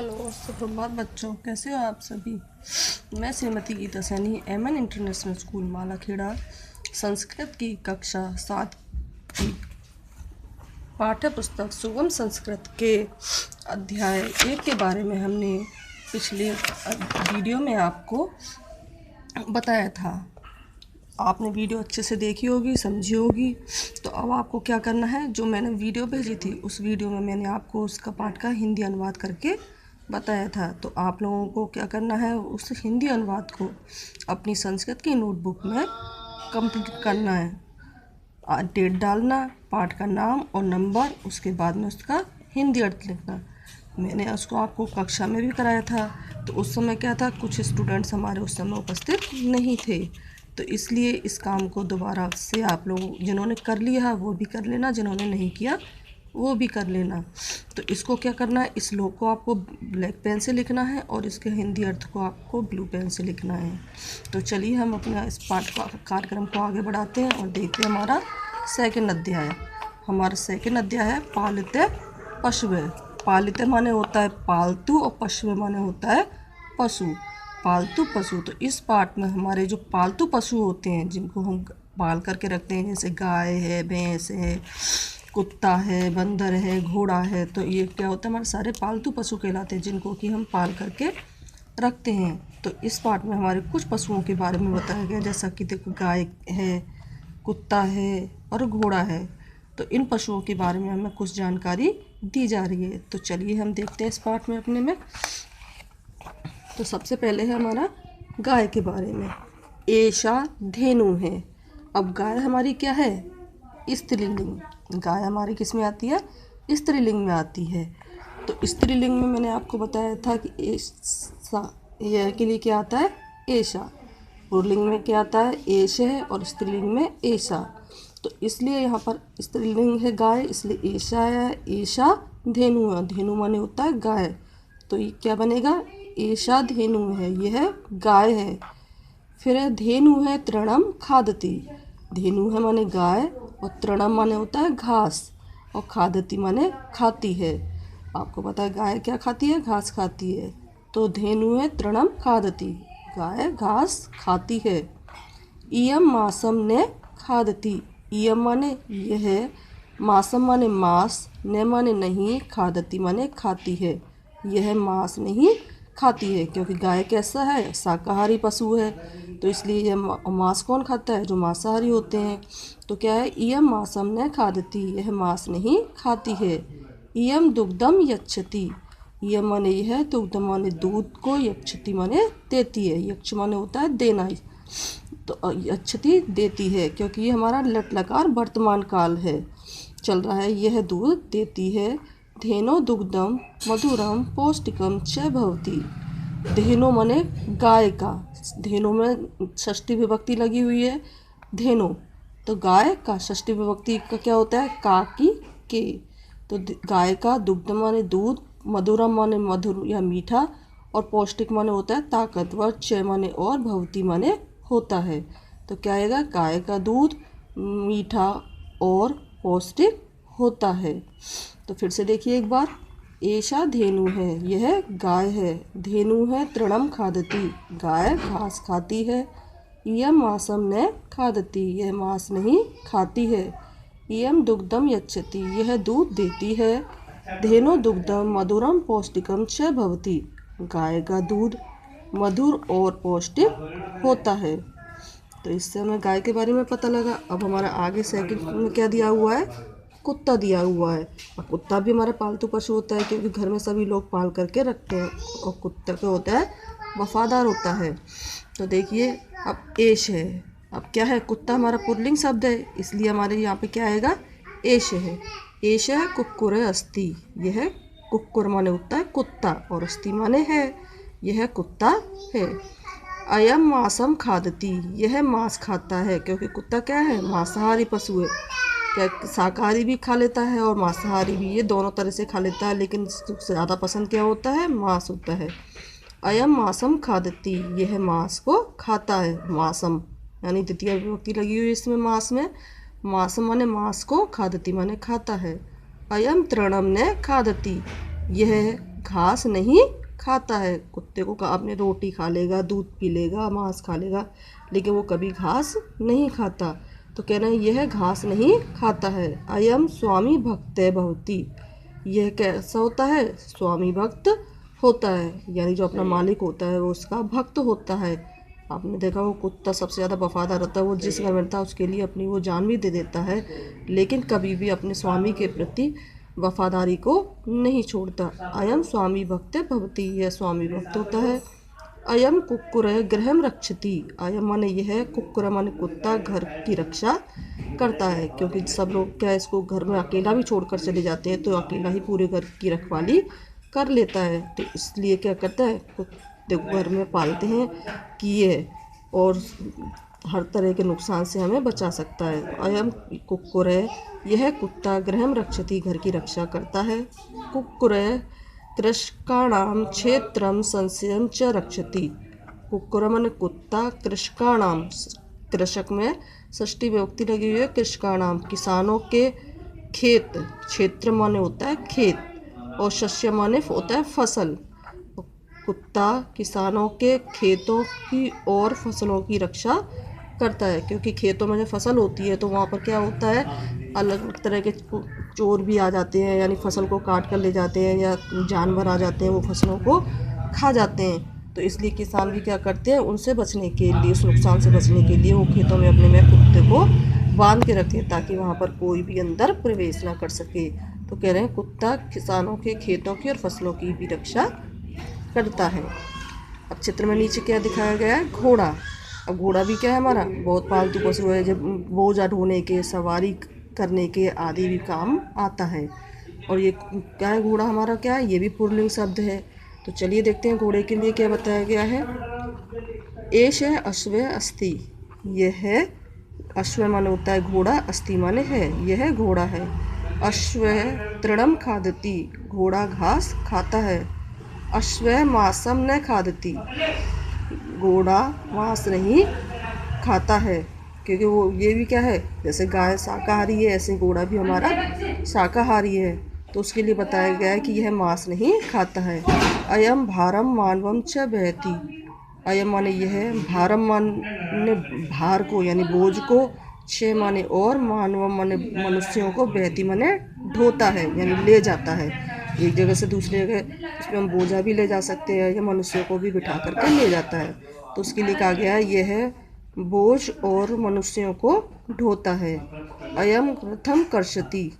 Hello, सुप्रभात बच्चों। कैसे हो आप सभी। मैं Shrimati Geeta Saini MN international school Malakheda Sanskrit की कक्षा 7 की पाठ्य पुस्तक सुगम संस्कृत के अध्याय 1 के बारे में हमने पिछले वीडियो में आपको बताया था। आपने वीडियो अच्छे से देखी होगी, समझी होगी। तो अब आपको क्या करना है, जो मैंने वीडियो भेजी थी उस वीडियो में मैंने आपको उसका पाठ का हिंदी अनुवाद करके बताया था। तो आप लोगों को क्या करना है, उस हिंदी अनुवाद को अपनी संस्कृत की नोटबुक में कंप्लीट करना है। डेट डालना, पाठ का नाम और नंबर, उसके बाद में उसका हिंदी अर्थ लिखना। मैंने उसको आपको कक्षा में भी कराया था। तो उस समय क्या था, कुछ स्टूडेंट्स हमारे उस समय उपस्थित नहीं थे, तो इसलिए इस काम को दोबारा से आप लोग जिन्होंने कर लिया वो भी कर लेना, जिन्होंने नहीं किया वो भी कर लेना। तो इसको क्या करना है, इस श्लोक को आपको ब्लैक पेन से लिखना है और इसके हिंदी अर्थ को आपको ब्लू पेन से लिखना है। तो चलिए हम अपना इस पाठ का कार्यक्रम को आगे बढ़ाते हैं और देखते हैं हमारा सेकंड अध्याय। हमारा सेकंड अध्याय है पालित पशुवे। पालित माने होता है पालतू और पशुवे माने होता है पशु, पालतू पशु। तो इस पाठ में हमारे जो पालतू पशु होते हैं, जिनको हम पाल करके रखते हैं, जैसे गाय है, भैंस है, कुत्ता है, बंदर है, घोड़ा है, तो ये क्या होता है, हमारे सारे पालतू पशु कहलाते हैं, जिनको कि हम पाल करके रखते हैं। तो इस पाठ में हमारे कुछ पशुओं के बारे में बताया गया, जैसा कि देखो गाय है, कुत्ता है और घोड़ा है। तो इन पशुओं के बारे में हमें कुछ जानकारी दी जा रही है। तो चलिए हम देखते हैं इस पाठ में अपने में। तो सबसे पहले है हमारा गाय के बारे में। एषा धेनु है। अब गाय हमारी क्या है, स्त्रीलिंग। गाय हमारी किस में आती है, स्त्रीलिंग में आती है। तो स्त्रीलिंग में मैंने आपको बताया था कि एषा यह के लिए क्या आता है, एषा। पुल्लिंग में क्या आता है, एष है, और स्त्रीलिंग में एषा। तो इसलिए यहाँ पर स्त्रीलिंग है गाय, इसलिए एषा है। एषा धेनु है, धेनु माने होता है गाय। तो ये क्या बनेगा, एषा धेनु है, यह गाय है। फिर है धेनु है तृणम खादती। धेनु है माने गाय और तृणम माने होता है घास और खादती माने खाती है। आपको पता है गाय क्या खाती है, घास खाती है। तो धेनु है तृणम खादती, गाय घास खाती है। इयम मासम ने खादती। इयम माने यह, मासम माने मांस, ने माने नहीं, खादती माने खाती है। यह मांस नहीं खाती है, क्योंकि गाय कैसा है, शाकाहारी पशु है। तो इसलिए यह मांस कौन खाता है, जो मांसाहारी होते हैं। तो क्या है, इयम मांसम ने खादती, यह मांस नहीं खाती है। इयम दुग्धम यच्छति। इयम माने यह, दुग्धम माने दूध को, यच्छति माने देती है। यक्ष माने होता है देना, तो यच्छति देती है, क्योंकि ये हमारा लट लकार वर्तमान काल है, चल रहा है। यह दूध देती है। धेनो दुग्धम मधुरम पौष्टिकम च भवति। धेनो माने गाय का, धेनो में षष्ठी विभक्ति लगी हुई है, धेनो। तो गाय का षष्ठी विभक्ति का क्या होता है, का की के। तो गाय का, दुग्ध माने दूध, मधुरम माने मधुर या मीठा, और पौष्टिक माने होता है ताकतवर, च माने और, भवती माने होता है। तो क्या आएगा, गाय का दूध मीठा और पौष्टिक होता है। तो फिर से देखिए एक बार। एषा धेनु है, यह गाय है। धेनु है तृणम खादती, गाय घास खाती है। इयम मासम ने खादती, यह मांस नहीं खाती है। इयम दुग्धम यच्छति, यह दूध देती है। धेनो दुग्धम मधुरम पौष्टिकम च भवति, गाय का दूध मधुर और पौष्टिक होता है। तो इससे हमें गाय के बारे में पता लगा। अब हमारा आगे सेकंड में क्या दिया हुआ है, कुत्ता दिया हुआ है। और कुत्ता भी हमारा पालतू पशु होता है, क्योंकि घर में सभी लोग पाल करके रखते हैं, और कुत्ता क्या होता है, वफादार होता है। तो देखिए अब एश है। अब क्या है, कुत्ता हमारा पुल्लिंग शब्द है, इसलिए हमारे यहाँ पे क्या आएगा, एश है। एश है कुक्कुर अस्ति, यह कुक्कुर माने होता है कुत्ता, और अस्ति माने है, यह कुत्ता है। अयम मांसम खादती, यह मांस खाता है, क्योंकि कुत्ता क्या है, मांसाहारी पशु है। क्या शाकाहारी भी खा लेता है और मांसाहारी भी, ये दोनों तरह से खा लेता है, लेकिन सबसे ज़्यादा पसंद क्या होता है, मांस होता है। अयम मांसम खादती, यह मांस को खाता है। मांसम यानी द्वितीय विभक्ति लगी हुई इसमें मांस में। मांसम माने मांस को, खादती माने खाता है। अयम तृणम ने खादती, यह घास नहीं खाता है। कुत्ते को आपने रोटी खा लेगा, दूध पी लेगा, मांस खा लेगा, लेकिन वो कभी घास नहीं खाता। तो कहना है यह घास नहीं खाता है। अयम स्वामी भक्त भवती, यह कैसा होता है? स्वामी भक्त होता है, यानी जो अपना मालिक होता है वो उसका भक्त होता है। आपने देखा वो कुत्ता सबसे ज़्यादा वफादार होता है, वो जिस घर में रहता है उसके लिए अपनी वो जान भी दे देता है, लेकिन कभी भी अपने स्वामी के प्रति वफादारी को नहीं छोड़ता। अयम स्वामी भक्त भवती, यह स्वामी भक्त होता है। अयम कुक्कुर गृहम रक्षति, अयम माने यह, कुक्कुर माने कुत्ता, घर की रक्षा करता है। क्योंकि सब लोग क्या इसको घर में अकेला भी छोड़कर चले जाते हैं, तो अकेला ही पूरे घर की रखवाली कर लेता है। तो इसलिए क्या करता है, कुत्ते को घर में पालते हैं कि ये और हर तरह के नुकसान से हमें बचा सकता है। अयम कुक्कुर है, यह कुत्ता गृहम रक्षति, घर की रक्षा करता है। कुक्कुर कृषकाणाम क्षेत्रम संशयम च रक्षति, कुक्कुर माने कुत्ता, कृषकाणाम कृषक में षष्ठी विभक्ति लगी हुई है, कृषकाणाम किसानों के, खेत क्षेत्र माने होता है खेत, और शस्य माने होता है फसल। कुत्ता किसानों के खेतों की और फसलों की रक्षा करता है, क्योंकि खेतों में जो फसल होती है तो वहाँ पर क्या होता है, अलग तरह के चोर भी आ जाते हैं, यानी फसल को काट कर ले जाते हैं, या जानवर आ जाते हैं वो फसलों को खा जाते हैं। तो इसलिए किसान भी क्या करते हैं, उनसे बचने के लिए, उस नुकसान से बचने के लिए वो खेतों में अपने में कुत्ते को बांध के रखते हैं, ताकि वहाँ पर कोई भी अंदर प्रवेश ना कर सके। तो कह रहे हैं कुत्ता किसानों के खेतों की और फसलों की भी रक्षा करता है। अब चित्र में नीचे क्या दिखाया गया है, घोड़ा। अब घोड़ा भी क्या है, हमारा बहुत पालतू पशु है, जब बोझा ढोने के, सवारी करने के आदि भी काम आता है। और ये क्या है, घोड़ा हमारा क्या है, ये भी पुल्लिंग शब्द है। तो चलिए देखते हैं घोड़े के लिए क्या बताया गया है। एष है अश्व अस्ति, यह है, अश्व माने होता है घोड़ा, अस्ति माने है, यह घोड़ा है। अश्व तृणम खादति, घोड़ा घास खाता है। अश्व मांसम न खादति, घोड़ा मांस नहीं खाता है, क्योंकि वो ये भी क्या है, जैसे गाय शाकाहारी है ऐसे घोड़ा भी हमारा शाकाहारी है। तो उसके लिए बताया गया है कि यह मांस नहीं खाता है। अयम भारम मानवम च बहती, अयम माने यह, भारम माने भार को यानी बोझ को, छः माने और, मानवम माने मनुष्यों को, बहती माने ढोता है यानी ले जाता है एक जगह से दूसरी जगह। इसमें हम बोझा भी ले जा सकते हैं या मनुष्यों को भी बिठा करके ले जाता है। तो उसके लिए कहा गया है यह बोझ और मनुष्यों को ढोता है। अयम रथम कर्षति,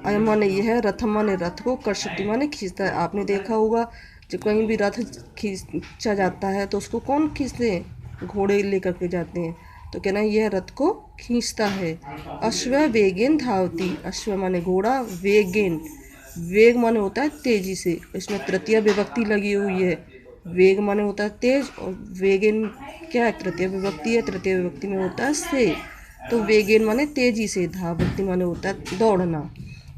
अयम माने यह, रथम माने रथ को, कर्षति माने खींचता है। आपने देखा होगा जब कहीं भी रथ खींचा जाता है तो उसको कौन खींचते हैं, घोड़े लेकर के जाते हैं। तो कहना है यह रथ को खींचता है। अश्व वेगेन धावती, अश्व माने घोड़ा, वेगेन, वेग माने होता है तेजी से, इसमें तृतीय विभक्ति लगी हुई है। वेग माने होता है तेज, और वेगेन क्या है, तृतीय विभक्ति है, तृतीय विभक्ति में होता है से। तो वेगेन माने तेजी से, धावती माने होता है दौड़ना।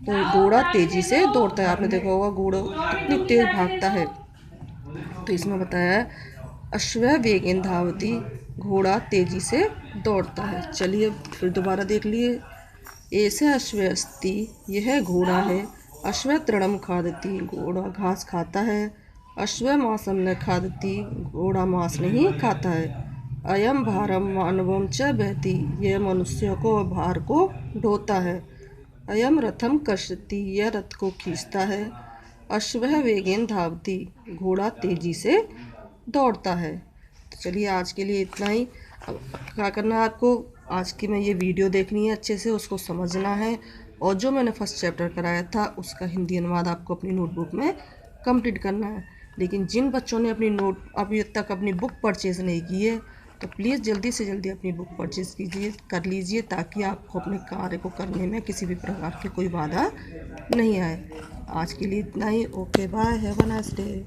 तो घोड़ा तेजी से दौड़ता है, आपने देखा होगा घोड़ा कितनी तेज भागता है। तो इसमें बताया है अश्व वेगेन धावती, घोड़ा तेजी से दौड़ता है। चलिए फिर दोबारा देख लिए। ऐसे अश्व अस्ति, यह घोड़ा है। अश्व तृणम खादति, घोड़ा घास खाता है। अश्व मांसम न खादति, घोड़ा मांस नहीं खाता है। अयम भारम मानवम च बहती, यह मनुष्यों को और भार को ढोता है। अयम रथम कर्षति, यह रथ को खींचता है। अश्व वेगेन धावती, घोड़ा तेजी से दौड़ता है। तो चलिए आज के लिए इतना ही। अब क्या करना है आपको, आज की मैं ये वीडियो देखनी है, अच्छे से उसको समझना है, और जो मैंने फर्स्ट चैप्टर कराया था उसका हिंदी अनुवाद आपको अपनी नोटबुक में कंप्लीट करना है। लेकिन जिन बच्चों ने अभी तक अपनी बुक परचेज़ नहीं की है तो प्लीज़ जल्दी से जल्दी अपनी बुक परचेज़ कर लीजिए, ताकि आपको अपने कार्य को करने में किसी भी प्रकार की कोई बाधा नहीं आए। आज के लिए इतना ही। Okay bye, have a nice day.